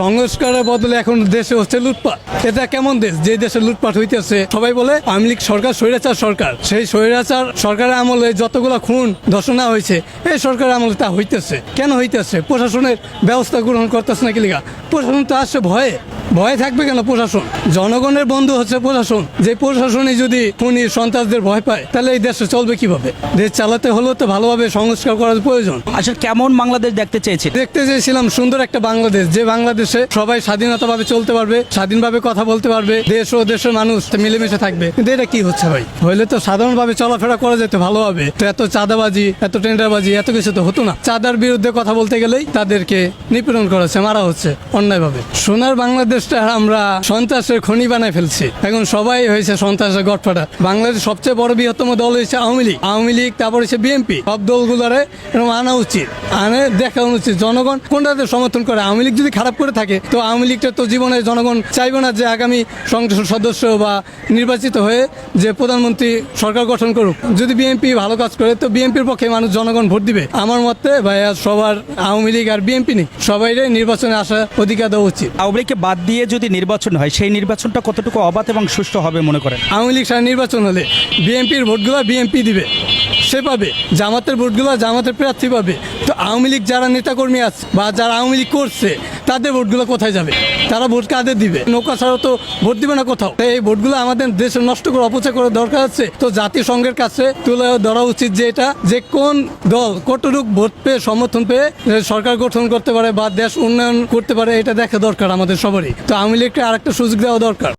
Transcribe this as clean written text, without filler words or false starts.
সংস্কারের বদলে এখন দেশে হচ্ছে লুটপাট। এটা কেমন দেশ যে দেশে লুটপাট হইতেছে? সবাই বলে আওয়ামী লীগ সরকার স্বৈরাচার সরকার। সেই স্বৈরাচার সরকারের আমলে যতগুলো খুন ধর্ষণা হয়েছে এই সরকারের আমলে তা হইতেছে। কেন হইতেছে? প্রশাসনের ব্যবস্থা গ্রহণ করতেছে না কি লিগা? প্রশাসন তো আসছে ভয়ে। ভয়ে থাকবে কেন প্রশাসন? জনগণের বন্ধু হচ্ছে প্রশাসন। যে প্রশাসনই যদি খুনি সন্ত্রাসদের ভয় পায় তাহলে এই দেশে চলবে কিভাবে? দেশ চালাতে হলেও তো ভালোভাবে সংস্কার করার প্রয়োজন। আসলে কেমন বাংলাদেশ দেখতে চেয়েছে? দেখতে চেয়েছিলাম সুন্দর একটা বাংলাদেশ, যে বাংলাদেশে সবাই স্বাধীনতাভাবে চলতে পারবে, স্বাধীনভাবে কথা বলতে পারবে, দেশ ও দেশের মানুষ মিলেমিশে থাকবে। কিন্তু এটা কি হচ্ছে ভাই? হইলে তো সাধারণভাবে চলাফেরা করা যেত ভালোভাবে। তো এত চাঁদাবাজি, এত টেন্ডারবাজি, এত কিছু তো হতো না। চাঁদার বিরুদ্ধে কথা বলতে গেলেই তাদেরকে নিপীড়ন করা হচ্ছে, মারা হচ্ছে অন্যায়ভাবে। সোনার বাংলাদেশটা আমরা সন্ত্রাসের খনি বানায় ফেলছি। এখন সবাই হয়েছে সন্ত্রাসের গডফাদার। বাংলাদেশের সবচেয়ে বড় বৃহত্তম দল হচ্ছে আওয়ামী লীগ। আওয়ামী লীগ, তারপর হচ্ছে বিএনপি। সব দলগুলোরে এরকম আনা উচিত, আনে দেখা উচিত জনগণ কোনটাতে সমর্থন করে। আওয়ামী লীগ যদি খারাপ করে থাকে তো আওয়ামী লীগটা তো জীবনে জনগণ চাইবে না যে আগামী সংসদ সদস্য বা নির্বাচিত হয়ে যে প্রধানমন্ত্রী সরকার গঠন করুক। যদি বিএনপি ভালো কাজ করে তো বিএনপির পক্ষে মানুষ জনগণ ভোট দিবে। আমার মতে ভাইয়া সবার আওয়ামী লীগ আর বিএনপি নেই, সবাই নির্বাচনে আসার অধিকার দেওয়া উচিত। আওয়ামী লীগকে বাদ দিয়ে যদি নির্বাচন হয় সেই নির্বাচনটা কতটুকু অবাধ এবং সুষ্ঠু হবে মনে করেন? আওয়ামী লীগ সারা নির্বাচন হলে বিএনপির ভোটগুলো বিএনপি দিবে, সে পাবে। জামাতের ভোটগুলো জামাতের প্রার্থী পাবে। তো আওয়ামী লীগ যারা নেতাকর্মী আছে বা যারা আওয়ামী লীগ করছে তাদের ভোটগুলো কোথায় যাবে? তারা ভোট কাদের দিবে? নৌকা ছাড়াও তো ভোট দিবে না কোথাও। তো এই ভোটগুলো আমাদের দেশে নষ্ট করে অপচয় করার দরকার আছে। তো জাতিসংঘের কাছে তুলে ধরা উচিত যে এটা যে কোন দল কতটুকু ভোট পেয়ে সমর্থন পেয়ে সরকার গঠন করতে পারে বা দেশ উন্নয়ন করতে পারে, এটা দেখা দরকার আমাদের সবারই। তো আওয়ামী লীগকে আরেকটা সুযোগ দেওয়া দরকার।